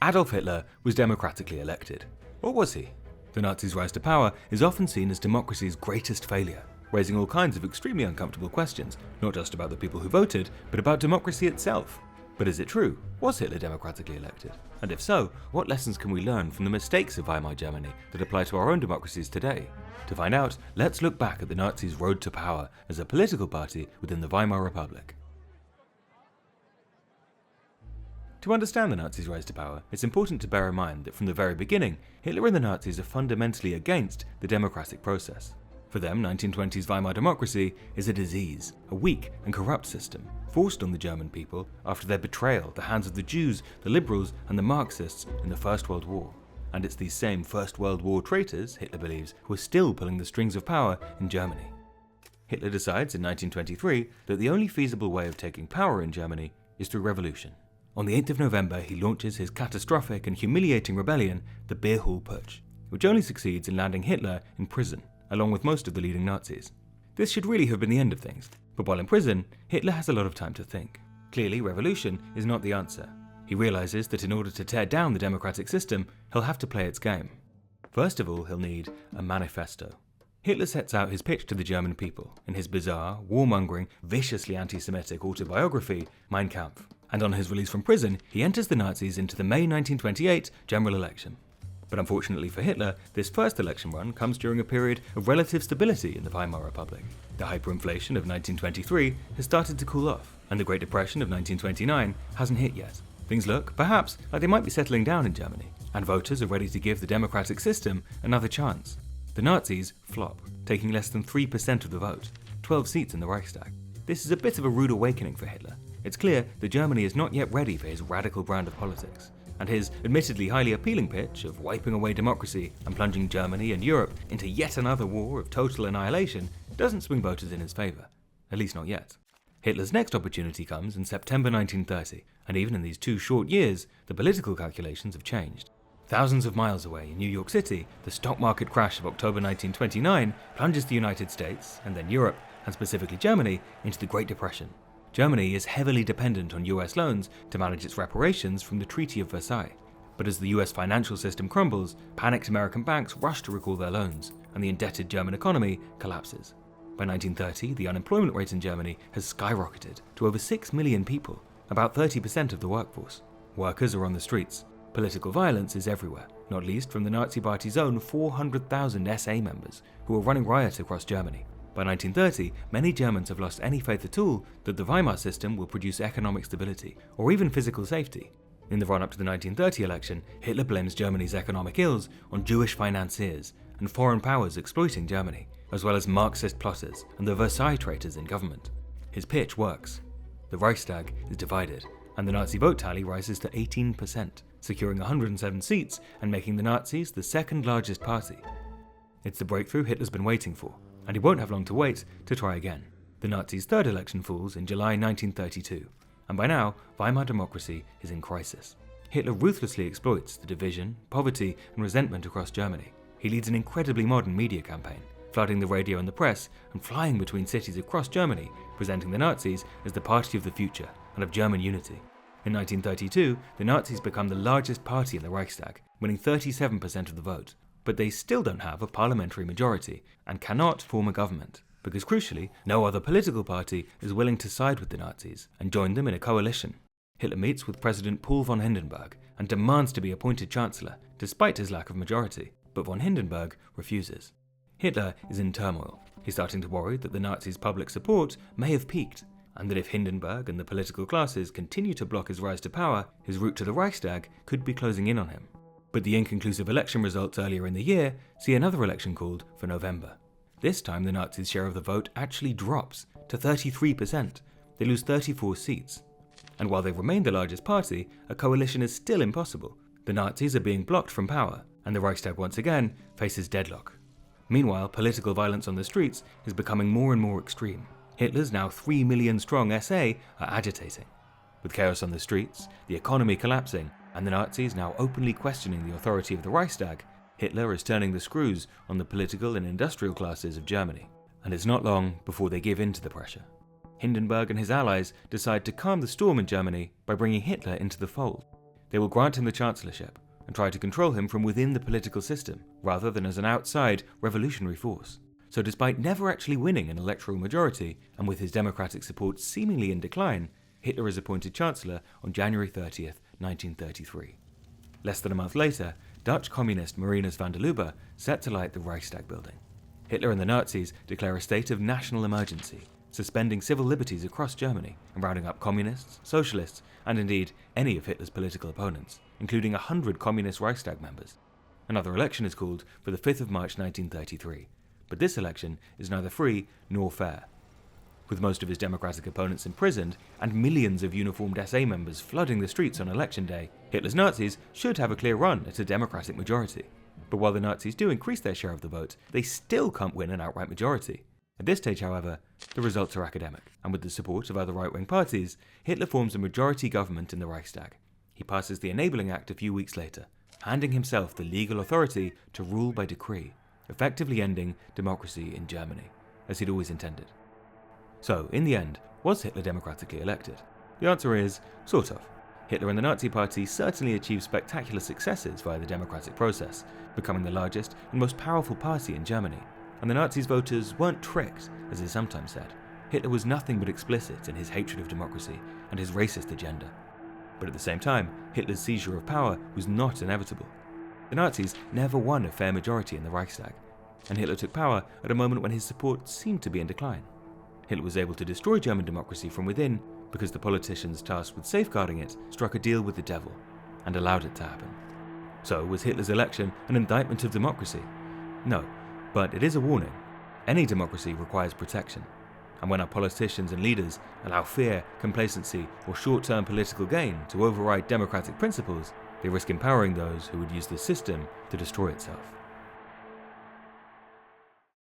Adolf Hitler was democratically elected. Or was he? The Nazis' rise to power is often seen as democracy's greatest failure, raising all kinds of extremely uncomfortable questions, not just about the people who voted, but about democracy itself. But is it true? Was Hitler democratically elected? And if so, what lessons can we learn from the mistakes of Weimar Germany that apply to our own democracies today? To find out, let's look back at the Nazis' road to power as a political party within the Weimar Republic. To understand the Nazis' rise to power, it's important to bear in mind that from the very beginning, Hitler and the Nazis are fundamentally against the democratic process. For them, 1920s Weimar democracy is a disease, a weak and corrupt system, forced on the German people after their betrayal at the hands of the Jews, the liberals and the Marxists in the First World War. And it's these same First World War traitors, Hitler believes, who are still pulling the strings of power in Germany. Hitler decides in 1923 that the only feasible way of taking power in Germany is through revolution. On the 8th of November, he launches his catastrophic and humiliating rebellion, the Beer Hall Putsch, which only succeeds in landing Hitler in prison, along with most of the leading Nazis. This should really have been the end of things, but while in prison, Hitler has a lot of time to think. Clearly, revolution is not the answer. He realizes that in order to tear down the democratic system, he'll have to play its game. First of all, he'll need a manifesto. Hitler sets out his pitch to the German people in his bizarre, warmongering, viciously anti-Semitic autobiography, Mein Kampf. And on his release from prison, he enters the Nazis into the May 1928 general election. But unfortunately for Hitler, this first election run comes during a period of relative stability in the Weimar Republic. The hyperinflation of 1923 has started to cool off, and the Great Depression of 1929 hasn't hit yet. Things look, perhaps, like they might be settling down in Germany, and voters are ready to give the democratic system another chance. The Nazis flop, taking less than 3% of the vote, 12 seats in the Reichstag. This is a bit of a rude awakening for Hitler. It's clear that Germany is not yet ready for his radical brand of politics, and his admittedly highly appealing pitch of wiping away democracy and plunging Germany and Europe into yet another war of total annihilation doesn't swing voters in his favour, at least not yet. Hitler's next opportunity comes in September 1930, and even in these 2 short years, the political calculations have changed. Thousands of miles away in New York City, the stock market crash of October 1929 plunges the United States, and then Europe, and specifically Germany, into the Great Depression. Germany is heavily dependent on US loans to manage its reparations from the Treaty of Versailles. But as the US financial system crumbles, panicked American banks rush to recall their loans, and the indebted German economy collapses. By 1930, the unemployment rate in Germany has skyrocketed to over 6 million people, about 30% of the workforce. Workers are on the streets. Political violence is everywhere, not least from the Nazi Party's own 400,000 SA members, who are running riot across Germany. By 1930, many Germans have lost any faith at all that the Weimar system will produce economic stability, or even physical safety. In the run-up to the 1930 election, Hitler blames Germany's economic ills on Jewish financiers and foreign powers exploiting Germany, as well as Marxist plotters and the Versailles traitors in government. His pitch works. The Reichstag is divided, and the Nazi vote tally rises to 18%, securing 107 seats and making the Nazis the second largest party. It's the breakthrough Hitler's been waiting for, and he won't have long to wait to try again. The Nazis' third election falls in July 1932, and by now, Weimar democracy is in crisis. Hitler ruthlessly exploits the division, poverty, and resentment across Germany. He leads an incredibly modern media campaign, flooding the radio and the press, and flying between cities across Germany, presenting the Nazis as the party of the future and of German unity. In 1932, the Nazis become the largest party in the Reichstag, winning 37% of the vote. But they still don't have a parliamentary majority and cannot form a government, because crucially, no other political party is willing to side with the Nazis and join them in a coalition. Hitler meets with President Paul von Hindenburg and demands to be appointed Chancellor, despite his lack of majority, but von Hindenburg refuses. Hitler is in turmoil. He's starting to worry that the Nazis' public support may have peaked, and that if Hindenburg and the political classes continue to block his rise to power, his route to the Reichstag could be closing in on him. But the inconclusive election results earlier in the year see another election called for November. This time the Nazis' share of the vote actually drops to 33%. They lose 34 seats. And while they remain the largest party, a coalition is still impossible. The Nazis are being blocked from power, and the Reichstag once again faces deadlock. Meanwhile, political violence on the streets is becoming more and more extreme. Hitler's now 3 million strong SA are agitating. With chaos on the streets, the economy collapsing, and the Nazis now openly questioning the authority of the Reichstag, Hitler is turning the screws on the political and industrial classes of Germany. And it's not long before they give in to the pressure. Hindenburg and his allies decide to calm the storm in Germany by bringing Hitler into the fold. They will grant him the chancellorship and try to control him from within the political system, rather than as an outside revolutionary force. So despite never actually winning an electoral majority, and with his democratic support seemingly in decline, Hitler is appointed Chancellor on January 30th, 1933. Less than a month later, Dutch communist Marinus van der Lubbe set to light the Reichstag building. Hitler and the Nazis declare a state of national emergency, suspending civil liberties across Germany and rounding up communists, socialists, and indeed any of Hitler's political opponents, including 100 communist Reichstag members. Another election is called for the 5th of March 1933, but this election is neither free nor fair. With most of his democratic opponents imprisoned and millions of uniformed SA members flooding the streets on election day, Hitler's Nazis should have a clear run at a democratic majority. But while the Nazis do increase their share of the vote, they still can't win an outright majority. At this stage, however, the results are academic, and with the support of other right-wing parties, Hitler forms a majority government in the Reichstag. He passes the Enabling Act a few weeks later, handing himself the legal authority to rule by decree, effectively ending democracy in Germany, as he'd always intended. So, in the end, was Hitler democratically elected? The answer is, sort of. Hitler and the Nazi Party certainly achieved spectacular successes via the democratic process, becoming the largest and most powerful party in Germany. And the Nazis' voters weren't tricked, as is sometimes said. Hitler was nothing but explicit in his hatred of democracy and his racist agenda. But at the same time, Hitler's seizure of power was not inevitable. The Nazis never won a fair majority in the Reichstag, and Hitler took power at a moment when his support seemed to be in decline. Hitler was able to destroy German democracy from within because the politicians tasked with safeguarding it struck a deal with the devil and allowed it to happen. So, was Hitler's election an indictment of democracy? No, but it is a warning. Any democracy requires protection, and when our politicians and leaders allow fear, complacency, or short-term political gain to override democratic principles, they risk empowering those who would use the system to destroy itself.